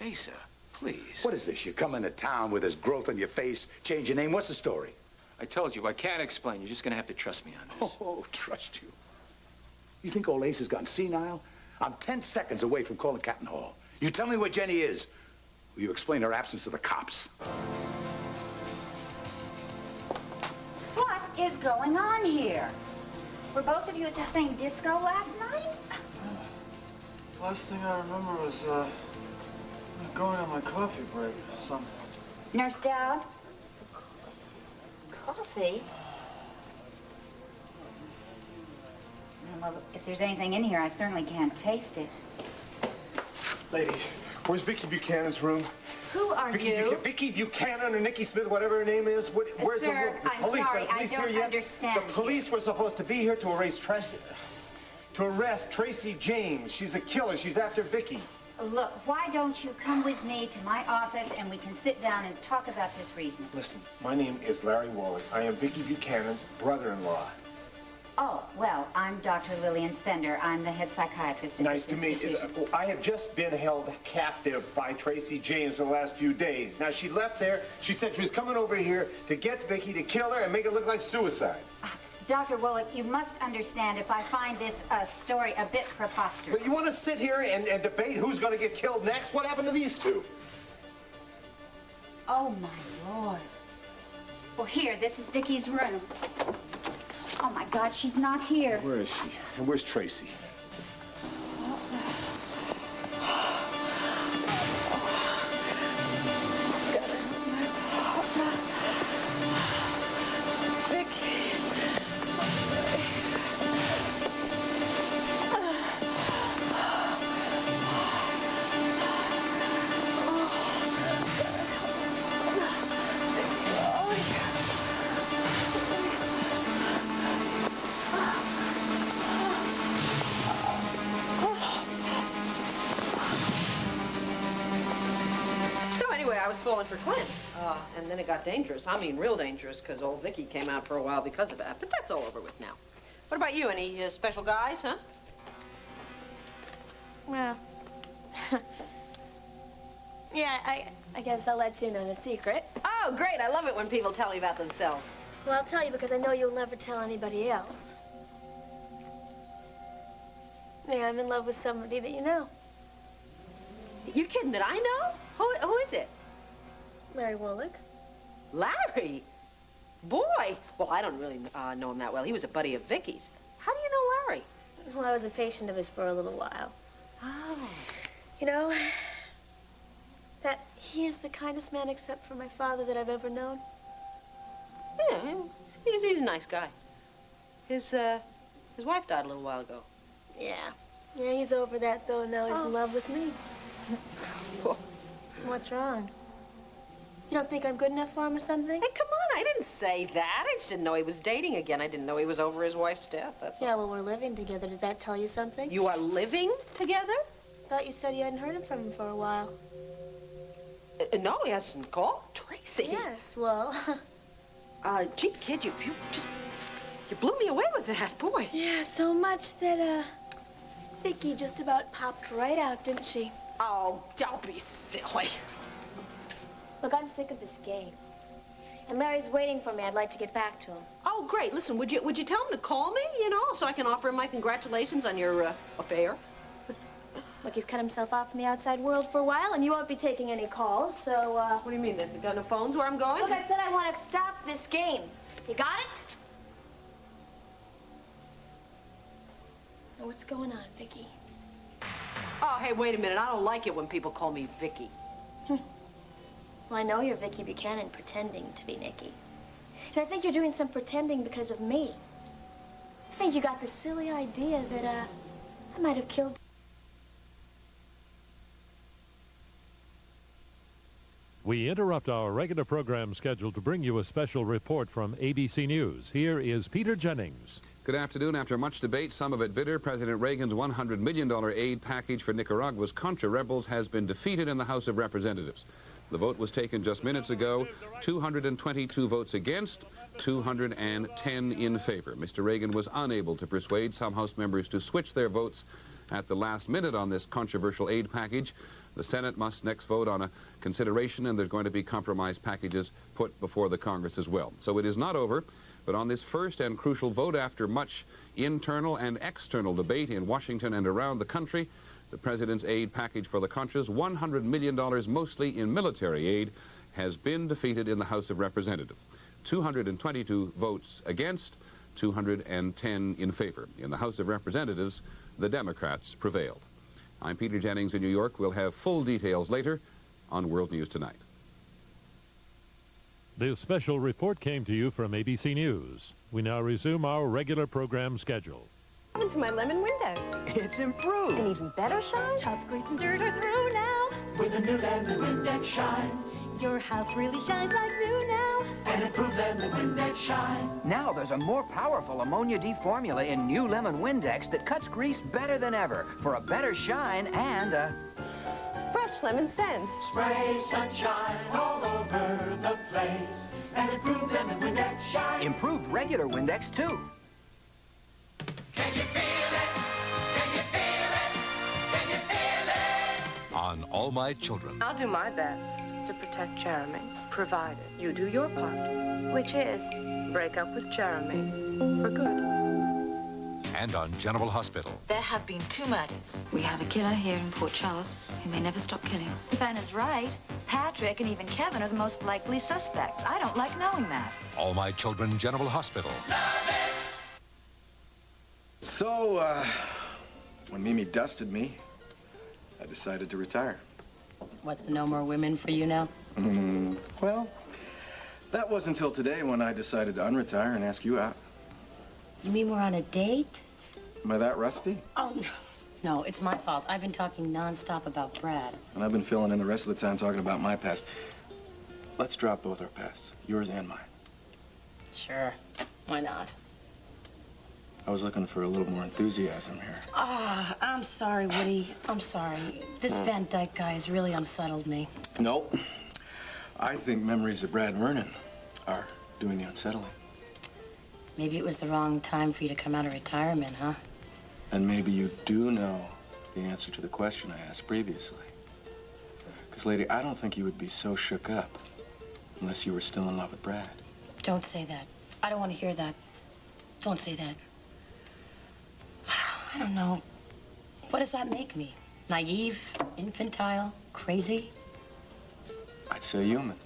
Asa, please. What is this? You come into town with this growth on your face, change your name. What's the story? I told you, I can't explain. You're just gonna have to trust me on this. Oh, trust you. You think old Ace has gone senile? I'm 10 seconds away from calling Captain Hall. You tell me where Jenny is. Will you explain her absence to the cops? What is going on here? Were both of you at the same disco last night? Last thing I remember was going on my coffee break or something. Nurse Dowd? Coffee? Well, if there's anything in here, I certainly can't taste it. Lady, where's Vicky Buchanan's room? Who are you? Vicky Buchanan or Nikki Smith, whatever her name is. Where's the Sir, room? The I'm police, sorry, are the police I don't here yet? understand The police were supposed to be here to arrest Tracy James. She's a killer. She's after Vicky. Look, why don't you come with me to my office and we can sit down and talk about this reasonably? Listen, my name is Larry Warwick. I am Vicky Buchanan's brother-in-law. Oh, well, I'm Dr. Lillian Spender. I'm the head psychiatrist at Nice this to meet you. institution. I have just been held captive by Tracy James for the last few days. Now, she left there. She said she was coming over here to get Vicky, to kill her, and make it look like suicide. Dr. Woollett, you must understand if I find this story a bit preposterous. But you want to sit here and debate who's going to get killed next? What happened to these two? Oh, my Lord. Well, here, this is Vicky's room. Oh, my God, she's not here. Where is she? And where's Tracy? I was falling for Clint, and then it got dangerous. I mean, real dangerous, because old Vicky came out for a while because of that. But that's all over with now. What about you? Any special guys, huh? Well, yeah, I guess I'll let you in on a secret. Oh, great. I love it when people tell me about themselves. Well, I'll tell you because I know you'll never tell anybody else. Yeah, I'm in love with somebody that you know. You kidding that I know? Who is it? Larry Wolick. Larry? Boy! Well, I don't really know him that well. He was a buddy of Vicky's. How do you know Larry? Well, I was a patient of his for a little while. Oh. You know, that he is the kindest man except for my father that I've ever known. Yeah, he's a nice guy. His wife died a little while ago. Yeah. Yeah, he's over that, though. Now he's in love with me. What's wrong? You don't think I'm good enough for him or something? Hey, come on, I didn't say that. I just didn't know he was dating again. I didn't know he was over his wife's death, that's all. Yeah, well, we're living together. Does that tell you something? You are living together? Thought you said you hadn't heard from him for a while. No, he hasn't called. Tracy. Yes, well... gee, kid, you blew me away with that, boy. Yeah, so much that, Vicky just about popped right out, didn't she? Oh, don't be silly. Look, I'm sick of this game. And Larry's waiting for me. I'd like to get back to him. Oh, great. Listen, would you tell him to call me, you know, so I can offer him my congratulations on your affair? Look, he's cut himself off from the outside world for a while, and you won't be taking any calls, so, What do you mean? There's got no phones where I'm going? Look, I said I want to stop this game. You got it? Now, what's going on, Vicky? Oh, hey, wait a minute. I don't like it when people call me Vicky. Well, I know you're Vicky Buchanan pretending to be Nikki. And I think you're doing some pretending because of me. I think you got the silly idea that, I might have killed... We interrupt our regular program schedule to bring you a special report from ABC News. Here is Peter Jennings. Good afternoon. After much debate, some of it bitter, President Reagan's $100 million aid package for Nicaragua's Contra rebels has been defeated in the House of Representatives. The vote was taken just minutes ago. 222 votes against, 210 in favor. Mr. Reagan was unable to persuade some House members to switch their votes at the last minute on this controversial aid package. The Senate must next vote on a consideration, and there's going to be compromise packages put before the Congress as well. So it is not over, but on this first and crucial vote after much internal and external debate in Washington and around the country, the President's aid package for the Contras, $100 million mostly in military aid, has been defeated in the House of Representatives. 222 votes against, 210 in favor. In the House of Representatives, the Democrats prevailed. I'm Peter Jennings in New York. We'll have full details later on World News Tonight. This special report came to you from ABC News. We now resume our regular program schedule. What happened to my lemon windows? It's improved. An even better shine? Tough grease and dirt are through now. With a new lemon Windex shine. Your house really shines like new now. An improved lemon Windex shine. Now there's a more powerful Ammonia D formula in new Lemon Windex that cuts grease better than ever for a better shine and a... fresh lemon scent. Spray sunshine all over the place. An improved lemon Windex shine. Improved regular Windex, too. Can you feel it? Can you feel it? Can you feel it? On All My Children. I'll do my best to protect Jeremy, provided you do your part, which is break up with Jeremy for good. And on General Hospital. There have been 2 murders. We have a killer here in Port Charles who may never stop killing. Ben is right. Patrick and even Kevin are the most likely suspects. I don't like knowing that. All My Children General Hospital. So, when Mimi dusted me, I decided to retire. What's the no more women for you now? Well, that was until today when I decided to unretire and ask you out. You mean we're on a date? Am I that rusty? Oh, no. No, it's my fault. I've been talking nonstop about Brad. And I've been filling in the rest of the time talking about my past. Let's drop both our pasts, yours and mine. Sure. Why not? I was looking for a little more enthusiasm here. Ah, I'm sorry, Woody. I'm sorry. This Van Dyke guy has really unsettled me. Nope. I think memories of Brad Vernon are doing the unsettling. Maybe it was the wrong time for you to come out of retirement, huh? And maybe you do know the answer to the question I asked previously. Because, lady, I don't think you would be so shook up unless you were still in love with Brad. Don't say that. I don't want to hear that. Don't say that. I don't know. What does that make me? Naive? Infantile? Crazy? I'd say human.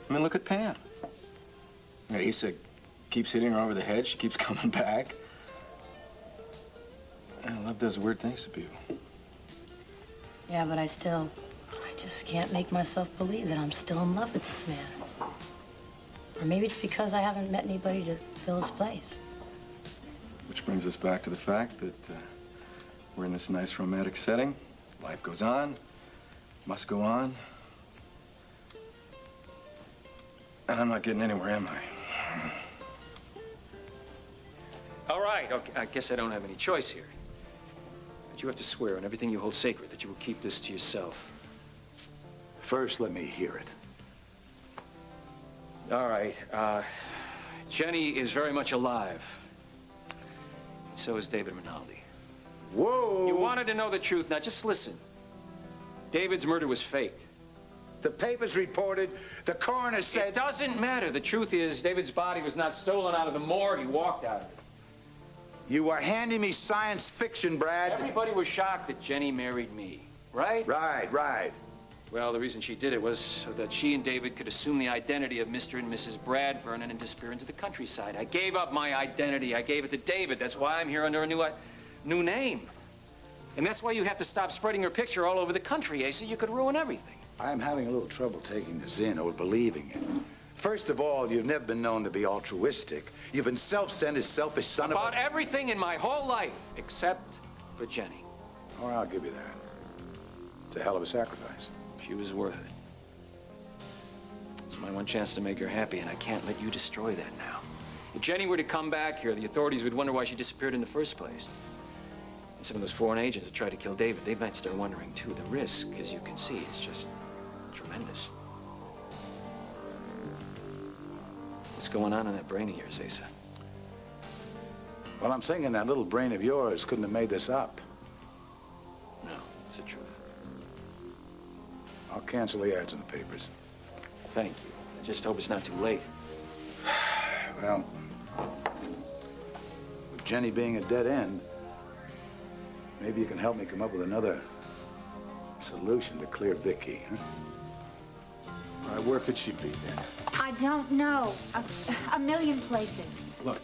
I mean, look at Pam. Asa keeps hitting her over the head. She keeps coming back. And love does weird things to people. Yeah, but I just can't make myself believe that I'm still in love with this man. Or maybe it's because I haven't met anybody to fill his place. Which brings us back to the fact that we're in this nice romantic setting. Life goes on, must go on. And I'm not getting anywhere, am I? All right, okay, I guess I don't have any choice here. But you have to swear on everything you hold sacred that you will keep this to yourself. First, let me hear it. All right, Jenny is very much alive. And so is David Rinaldi. Whoa! You wanted to know the truth. Now, just listen. David's murder was faked. The papers reported, the coroner said... It doesn't matter. The truth is, David's body was not stolen out of the morgue. He walked out of it. You are handing me science fiction, Brad. Everybody was shocked that Jenny married me, right? Right. Well, the reason she did it was so that she and David could assume the identity of Mr. and Mrs. Brad Vernon and disappear into the countryside. I gave up my identity. I gave it to David. That's why I'm here under a new name. And that's why you have to stop spreading her picture all over the country, Asa. You could ruin everything. I'm having a little trouble taking this in or believing it. First of all, you've never been known to be altruistic. You've been self-centered, selfish son of a... About everything in my whole life, except for Jenny. Oh, I'll give you that. It's a hell of a sacrifice. She was worth it. It's my one chance to make her happy, and I can't let you destroy that now. If Jenny were to come back here, the authorities would wonder why she disappeared in the first place. And some of those foreign agents that tried to kill David, they might start wondering, too. The risk, as you can see, is just tremendous. What's going on in that brain of yours, Asa? Well, I'm thinking that little brain of yours couldn't have made this up. No, it's the truth. I'll cancel the ads in the papers. Thank you. I just hope it's not too late. Well, with Jenny being a dead end, maybe you can help me come up with another solution to clear Vicky, huh? All right, where could she be then? I don't know. A million places. Look,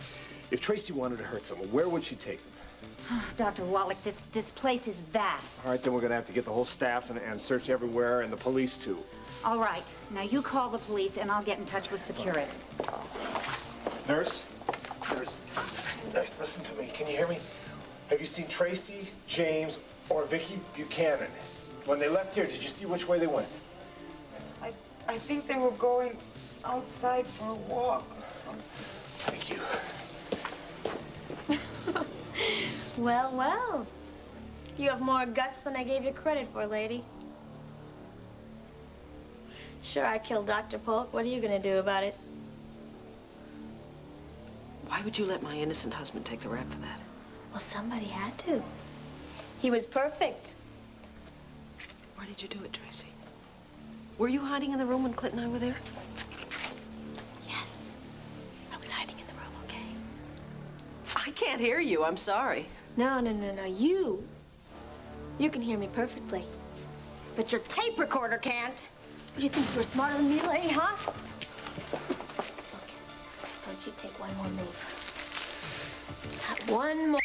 if Tracy wanted to hurt someone, where would she take them? Dr. Wallach, this place is vast. All right, then we're going to have to get the whole staff and search everywhere, and the police, too. All right. Now, you call the police, and I'll get in touch with security. Nurse, listen to me. Can you hear me? Have you seen Tracy, James, or Vicky Buchanan? When they left here, did you see which way they went? I think they were going outside for a walk or something. Thank you. Well, well. You have more guts than I gave you credit for, lady. Sure, I killed Dr. Polk. What are you gonna do about it? Why would you let my innocent husband take the rap for that? Well, somebody had to. He was perfect. Why did you do it, Tracy? Were you hiding in the room when Clint and I were there? Yes. I was hiding in the room, okay? I can't hear you. I'm sorry. No. You can hear me perfectly. But your tape recorder can't. Did you think you were smarter than me, lady, huh? Look, why don't you take one more move? Not one more.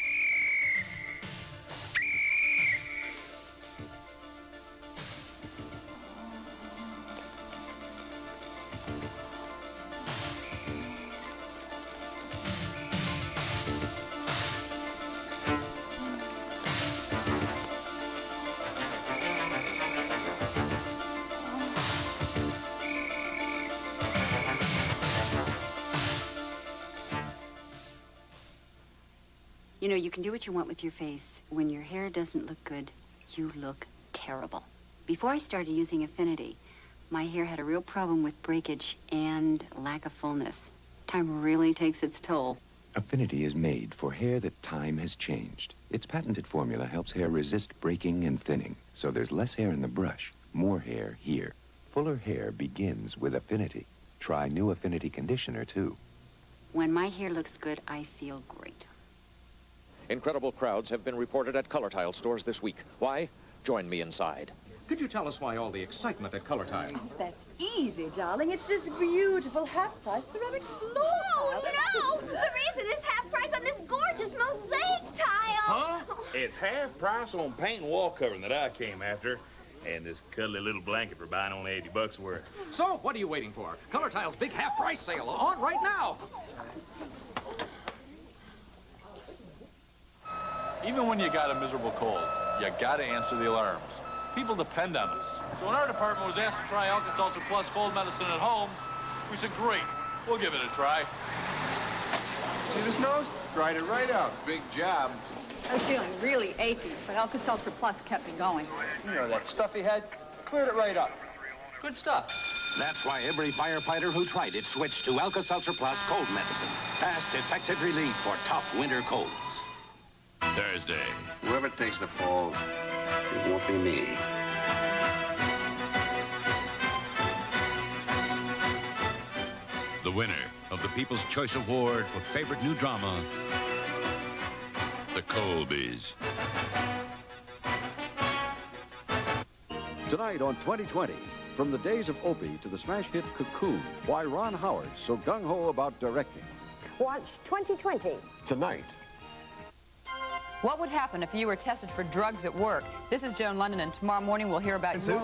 You know, you can do what you want with your face. When your hair doesn't look good, you look terrible. Before I started using Affinity, my hair had a real problem with breakage and lack of fullness. Time really takes its toll. Affinity is made for hair that time has changed. Its patented formula helps hair resist breaking and thinning, so there's less hair in the brush, more hair here. Fuller hair begins with Affinity. Try new Affinity conditioner, too. When my hair looks good, I feel great. Incredible crowds have been reported at Color Tile stores this week. Why? Join me inside. Could you tell us why all the excitement at Color Tile? Oh, that's easy, darling. It's this beautiful half-price ceramic floor tile. No! The reason is half price on this gorgeous mosaic tile. Huh? It's half price on paint and wall covering that I came after. And this cuddly little blanket for buying only $80 worth. So, what are you waiting for? Color Tile's big half-price sale on right now. Even when you got a miserable cold, you gotta answer the alarms. People depend on us. So when our department was asked to try Alka-Seltzer Plus cold medicine at home, we said, great, we'll give it a try. See this nose? Dried it right out. Big job. I was feeling really achy, but Alka-Seltzer Plus kept me going. You know that stuff he had? Cleared it right up. Good stuff. That's why every firefighter who tried it switched to Alka-Seltzer Plus cold medicine. Fast, effective relief for tough winter colds. Thursday. Whoever takes the fall, it won't be me. The winner of the People's Choice Award for Favorite New Drama, The Colbys. Tonight on 2020, from the days of Opie to the smash hit Cocoon, why Ron Howard's so gung-ho about directing. Watch 2020. Tonight. What would happen if you were tested for drugs at work? This is Joan London, and tomorrow morning we'll hear about your...